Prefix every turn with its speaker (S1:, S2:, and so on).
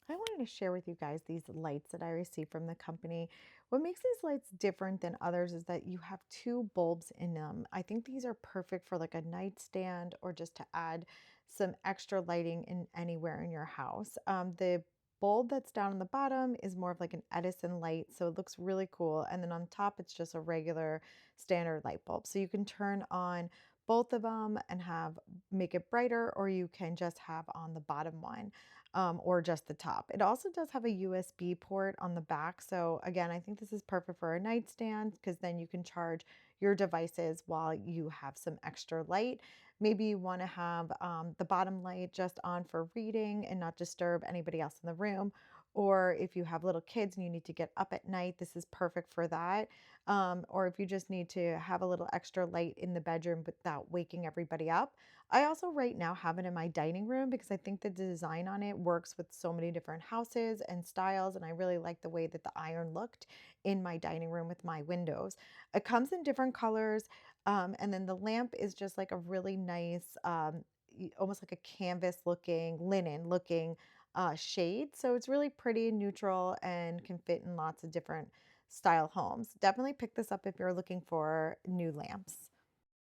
S1: I wanted to share with you guys these lights that I received from the company. What makes these lights different than others is that you have two bulbs in them. I think these are perfect for like a nightstand or just to add some extra lighting in anywhere in your house. The bulb that's down on the bottom is more of like an Edison light, so it looks really cool. And then on top, it's just a regular standard light bulb. So you can turn on both of them and have make it brighter, or you can just have on the bottom one or just the top. It also does have a USB port on the back. So again, I think this is perfect for a nightstand because then you can charge your devices while you have some extra light. Maybe you want to have the bottom light just on for reading and not disturb anybody else in the room. Or if you have little kids and you need to get up at night, this is perfect for that. Or if you just need to have a little extra light in the bedroom without waking everybody up. I also right now have it in my dining room because I think the design on it works with so many different houses and styles, and I really like the way that the iron looked in my dining room with my windows. It comes in different colors, and then the lamp is just like a really nice, almost like a canvas looking, linen looking shade. So it's really pretty, neutral, and can fit in lots of different style homes. Definitely pick this up if you're looking for new lamps.